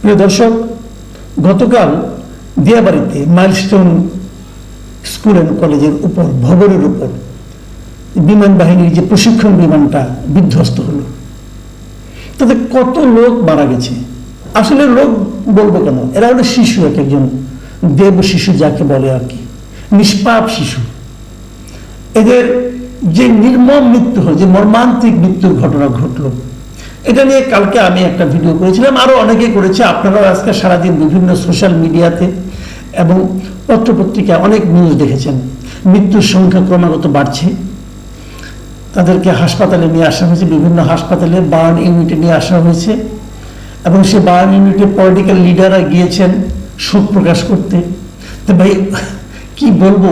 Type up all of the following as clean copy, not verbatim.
প্রিয় দর্শক, গতকাল দিয়াবাড়িতে মাইলস্টোন স্কুল অ্যান্ড কলেজের উপর ভবনের উপর বিমান বাহিনীর যে প্রশিক্ষণ বিমানটা বিধ্বস্ত হলো, তাতে কত লোক মারা গেছে। আসলে লোক বলবো কেন, এরা হলো শিশু, একজন দেব শিশু যাকে বলে আর কি, নিষ্পাপ শিশু। এদের যে নির্মম মৃত্যু হল, যে মর্মান্তিক মৃত্যুর ঘটনা ঘটলো, এটা নিয়ে কালকে আমি একটা ভিডিও করেছিলাম, আরো অনেকে করেছে। আপনারাও আজকে সারাদিন বিভিন্ন সোশ্যাল মিডিয়াতে এবং পত্রপত্রিকায় অনেক নিউজ দেখেছেন। মৃত্যুর সংখ্যা ক্রমাগত বাড়ছে। তাদেরকে হাসপাতালে নিয়ে আসা হয়েছে, বিভিন্ন হাসপাতালে বার্ন ইউনিটে নিয়ে আসা হয়েছে, এবং সে বার্ন ইউনিটে পলিটিক্যাল লিডাররা গিয়েছেন শোক প্রকাশ করতে। তো ভাই কি বলবো,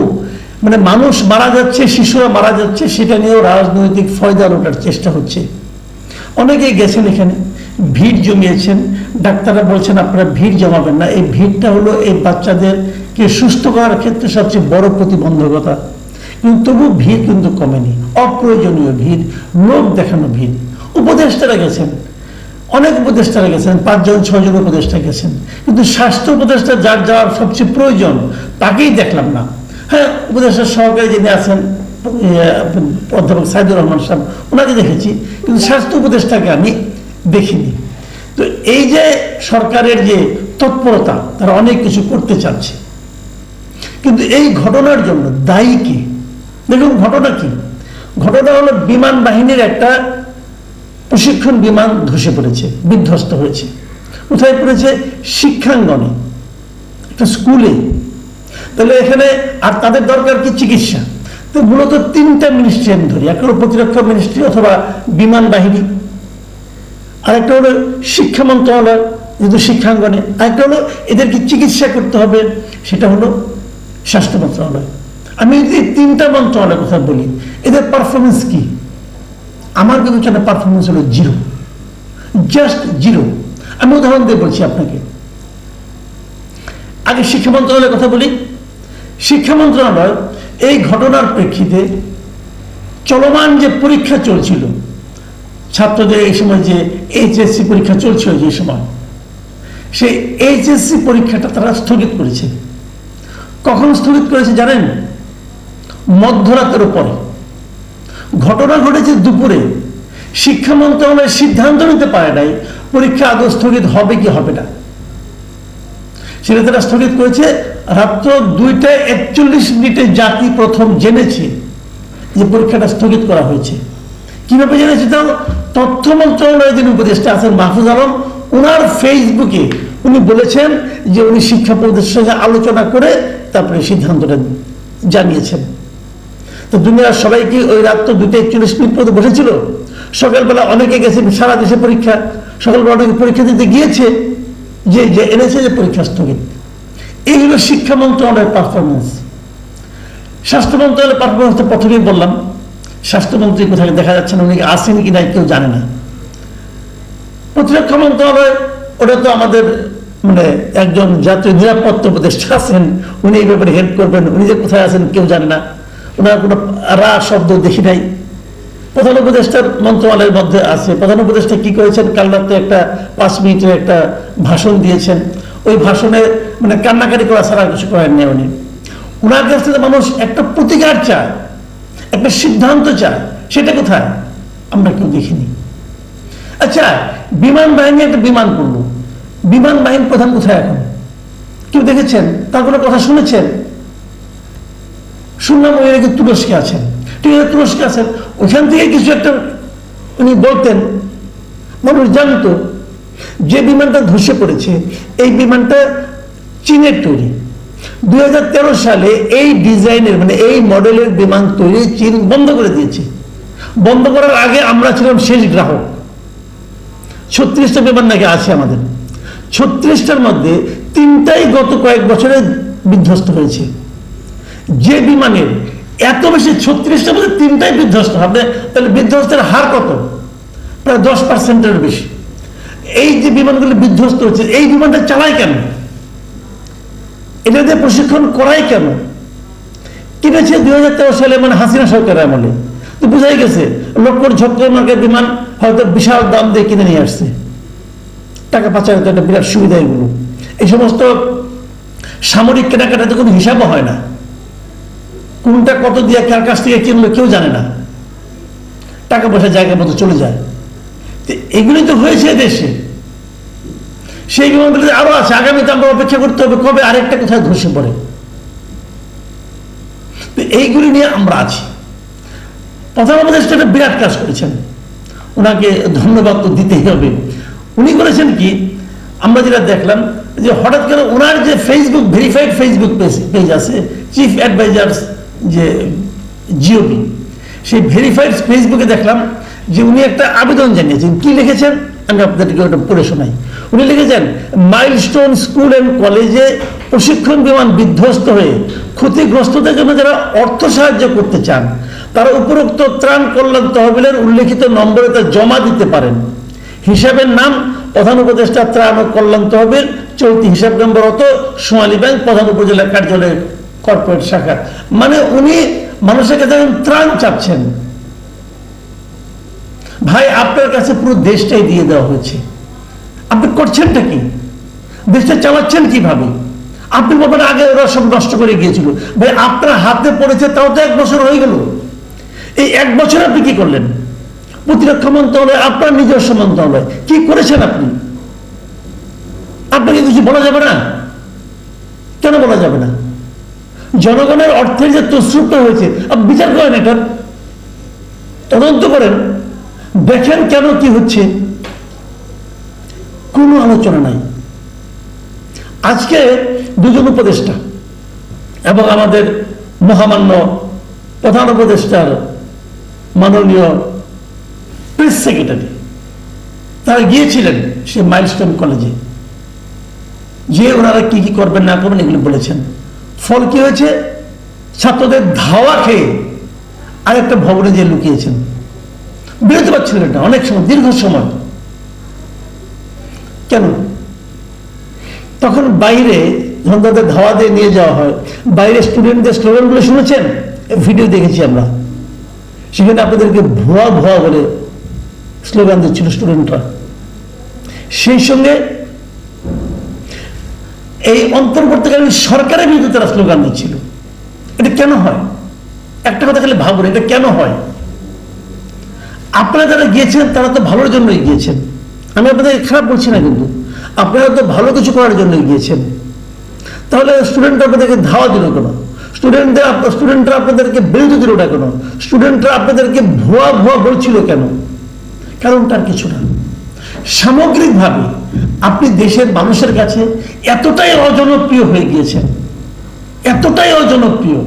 মানে মানুষ মারা যাচ্ছে, শিশুরা মারা যাচ্ছে, সেটা নিয়েও রাজনৈতিক ফয়দা লোটার চেষ্টা হচ্ছে। অনেকেই গেছেন, এখানে ভিড় জমিয়েছেন। ডাক্তাররা বলছেন আপনারা ভিড় জমাবেন না। এই ভিড়টা হলো এই বাচ্চাদেরকে সুস্থ করার ক্ষেত্রে সবচেয়ে বড় প্রতিবন্ধকতা। কিন্তু তবু ভিড় কিন্তু কমেনি, অপ্রয়োজনীয় ভিড়, লোক দেখানো ভিড়। উপদেষ্টারা গেছেন, অনেক উপদেষ্টারা গেছেন, 5 জন 6 জন উপদেষ্টা গেছেন, কিন্তু স্বাস্থ্য উপদেষ্টা যার যাওয়ার সবচেয়ে প্রয়োজন তাকেই দেখলাম না। হ্যাঁ, উপদেষ্টার সহকারী যিনি আছেন অধ্যাপক সাইদুর রহমান সাহেব, ওনাকে দেখেছি, কিন্তু স্বাস্থ্য উপদেষ্টাকে আমি দেখিনি। তো এই যে সরকারের যে তৎপরতা, তারা অনেক কিছু করতে চাচ্ছে, কিন্তু এই ঘটনার জন্য দায়ী কি? দেখুন ঘটনা কি। ঘটনা হলো বিমান বাহিনীর একটা প্রশিক্ষণ বিমান ধসে পড়েছে, বিধ্বস্ত হয়েছে। কোথায় পড়েছে? শিক্ষাঙ্গনে, একটা স্কুলে। তাহলে এখানে আর তাদের দরকার কি? চিকিৎসা। তো মূলত 3টা মিনিস্ট্রি আমি ধরি, একটা হলো প্রতিরক্ষা মিনিস্ট্রি অথবা বিমান বাহিনী, আরেকটা হলো শিক্ষা মন্ত্রণালয় যেহেতু শিক্ষাঙ্গনে, আরেকটা হলো এদেরকে চিকিৎসা করতে হবে, সেটা হলো স্বাস্থ্য মন্ত্রণালয়। আমি যদি 3টা মন্ত্রণালয়ের কথা বলি, এদের পারফরমেন্স কি? আমার বিবেচনায় পারফরমেন্স হলো জিরো, জাস্ট জিরো। আমি উদাহরণ দিয়ে বলছি আপনাকে। আগে শিক্ষা মন্ত্রণালয়ের কথা বলি। শিক্ষা মন্ত্রণালয় এই ঘটনার প্রেক্ষিতে চলমান যে পরীক্ষা চলছিল ছাত্রদের, এই সময় যে এইচএসসি পরীক্ষা চলছিল, যে সময় সেই এইচএসসি পরীক্ষাটা তারা স্থগিত করেছে। কখন স্থগিত করেছে জানেন? মধ্যরাতের পরে। ঘটনা ঘটেছে দুপুরে। শিক্ষা মন্ত্রণালয় সিদ্ধান্ত নিতে পারে নাই পরীক্ষা আদৌ স্থগিত হবে কি হবে না। সেটা তারা স্থগিত করেছে রাত্র 2:41 জাতি প্রথম জেনেছে যে পরীক্ষাটা স্থগিত করা হয়েছে। কিভাবে জেনেছে? তাও তথ্য মন্ত্রণালয়ের যিনি উপদেষ্টা আছেন মাহফুজ আলম, ওনার ফেসবুকে উনি বলেছেন যে উনি শিক্ষা উপদেষ্টার সঙ্গে আলোচনা করে তারপরে সিদ্ধান্তটা জানিয়েছেন। তো দুনিয়ার সবাই কি ওই রাত্র 2:41 পর্যন্ত বসেছিল? সকালবেলা অনেকে গেছে, সারা দেশে পরীক্ষা, সকালবেলা অনেকে পরীক্ষা দিতে গিয়েছে, যে এনেছে যে পরীক্ষা স্থগিত। এই হলো শিক্ষা মন্ত্রণালয়ের পারফরমেন্স। স্বাস্থ্য মন্ত্রণালয়ের পারফরমেন্স তো প্রথমেই বললাম। স্বাস্থ্যমন্ত্রী কোথায় দেখা যাচ্ছে না, উনি আসেন কি নাই কেউ জানে না। প্রতিরক্ষা মন্ত্রণালয়, ওটা তো আমাদের মানে একজন জাতীয় নিরাপত্তা উপদেষ্টা আছেন, উনি এই ব্যাপারে হেল্প করবেন, উনি যে কোথায় আছেন কেউ জানে না। ওনার কোনো রা শব্দ দেখি নাই। প্রধান উপদেষ্টার মন্ত্রণালয়ের মধ্যে আছে। প্রধান উপদেষ্টা কি করেছেন? কাল রাতে একটা 5 মিনিটের একটা ভাষণ দিয়েছেন। ওই ভাষণে মানে কান্নাকাটি করা ছাড়া কিছু করেন নেই উনি। ওনার কাছ থেকে মানুষ একটা প্রতিকার চায়, একটা সিদ্ধান্ত চায়, সেটা কোথায়? আমরা কেউ দেখিনি। আচ্ছা, বিমান বাহিনী একটা বিমান করলো, বিমান বাহিনী প্রধান কোথায় এখন? কেউ দেখেছেন? তার কোনো কথা শুনেছেন? শুনলাম ওই নাকি তুরস্কে আছেন। ঠিক আছে, তুরস্কে আছেন, ওখান থেকে কিছু একটা উনি বলতেন, মানুষ জানতো যে বিমানটা ধসে পড়েছে এই বিমানটা চীনের তৈরি। 2013 সালে এই ডিজাইনের মানে এই মডেলের বিমান তৈরি চীন বন্ধ করে দিয়েছে। বন্ধ করার আগে আমরা ছিলাম শেষ গ্রাহক। 36টা বিমান নাকি আছে আমাদের। 36টার মধ্যে 3টাই গত কয়েক বছরে বিধ্বস্ত হয়েছে। যে বিমানের এত বেশি, 36টার মধ্যে 3টাই বিধ্বস্ত হবে, তাহলে বিধ্বস্তের হার কত? প্রায় 10%-এর বেশি। এই যে বিমানগুলো বিধ্বস্ত হচ্ছে, এই বিমানটা চালায় কেন? এটা দিয়ে প্রশিক্ষণ করাই কেন? কিনেছে 2013 সালে, মানে হাসিনা সরকারের আমলে। তো বোঝাই গেছে লক্ষ্মর ঝক্কর মার্কের বিমান হয়তো বিশাল দাম দিয়ে কিনে নিয়ে আসছে। টাকা পাচার তো একটা বিরাট সুবিধা এগুলো। এই সমস্ত সামরিক কেনাকাটাতে কোনো হিসাবও হয় না, কোনটা কত দিয়ে কার কাছ থেকে কিনলো কেউ জানে না, টাকা পয়সা জায়গা মতো চলে যায়। এগুলি তো হয়েছে দেশে, সেই বিমানগুলো আরো আছে, আগামীতে আমরা অপেক্ষা করতে হবে কবে আরেকটা কোথায় ধসে পড়ে। এইগুলি নিয়ে আমরা আছি। প্রধান উপদেষ্টা একটা বিরাট কাজ করেছেন, ওনাকে ধন্যবাদ তো দিতেই হবে। উনি করেছেন কি, আমরা যেটা দেখলাম যে হঠাৎ করে ওনার যে ফেসবুক ভেরিফাইড ফেসবুক পেজ আছে, চিফ অ্যাডভাইজার্স যে জিওবি, সেই ভেরিফাইড ফেসবুকে দেখলাম যে উনি একটা আবেদন জানিয়েছেন। কি লিখেছেন আমি আপনাদেরকে ওটা পড়ে শোনাই। উনি লিখেছেন, মাইলস্টোন স্কুল অ্যান্ড কলেজে প্রশিক্ষণ বিমান বিধ্বস্ত হয়ে ক্ষতিগ্রস্তদের জন্য যারা অর্থ সাহায্য করতে চান তারা উপরোক্ত ত্রাণ কল্যাণ তহবিলের উল্লেখিত নম্বরে তা জমা দিতে পারেন। হিসাবের নাম প্রধান উপদেষ্টা ত্রাণ ও কল্যাণ তহবিল, চলতি হিসাব নম্বর অত, সোনালী ব্যাংক, প্রধান উপজেলা কার্যালয়ের কর্পোরেট শাখা। মানে উনি মানুষের কাছে ত্রাণ চাচ্ছেন। ভাই আপনার কাছে পুরো দেশটাই দিয়ে দেওয়া হয়েছে, আপনি করছেনটা কি? দেশটা চালাচ্ছেন কিভাবে? আপনি বলবেন আগে ওরা সব নষ্ট করে গিয়েছিল। ভাই আপনার হাতে পড়েছে তাও তো 1 বছর হয়ে গেল। এই 1 বছর আপনি কি করলেন? প্রতিরক্ষা মন্ত্রণালয় আপনার নিজস্ব মন্ত্রণালয়, কি করেছেন আপনি? আপনাকে কিছু বলা যাবে না? কেন বলা যাবে না? জনগণের অর্থের যে তসরুপটা হয়েছে আপনি বিচার করেন, এটা তদন্ত করেন, দেখেন কেন কি হচ্ছে। কোনো আলোচনা নাই। আজকে দুজন উপদেষ্টা এবং আমাদের মহামান্য প্রধান উপদেষ্টার মাননীয় প্রেস সেক্রেটারি তারা গিয়েছিলেন সে মাইলস্টোন কলেজে, যে ওনারা কি কি করবেন না করবেন এগুলো বলেছেন। ফল কি হয়েছে? ছাত্রদের ধাওয়া খেয়ে আরেকটা ভবনে যে লুকিয়েছেন, বেরোতে পারছিলেন না অনেক সময়, দীর্ঘ সময়। কেন? তখন বাইরে যখন তাদের ধাওয়া দিয়ে নিয়ে যাওয়া হয়, বাইরে স্টুডেন্টদের স্লোগানগুলো শুনেছেন, ভিডিও দেখেছি আমরা, সেখানে আপনাদেরকে ভুয়া ভুয়া বলে স্লোগান দিচ্ছিল স্টুডেন্টরা। সেই সঙ্গে এই অন্তর্বর্তীকালীন সরকারের বিরুদ্ধে তারা স্লোগান দিচ্ছিল। এটা কেন হয়? একটা কথা খালি ভাবুন, এটা কেন হয়? আপনারা যারা গিয়েছেন তারা তো ভালোর জন্যই গিয়েছেন, আমি আপনাদের খারাপ বলছি না, কিন্তু আপনারা তো ভালো কিছু করার জন্য গিয়েছেন। তাহলে স্টুডেন্টরা আপনাদেরকে ধাওয়া দিল কেন? স্টুডেন্টরা আপনাদেরকে বিরোধী দিল না কেন? স্টুডেন্টরা আপনাদেরকে ভুয়া ভুয়া বলছিল কেন? কারণটার কিছু না। সামগ্রিকভাবে আপনি দেশের মানুষের কাছে এতটাই অজনপ্রিয় হয়ে গিয়েছেন, এতটাই অজনপ্রিয়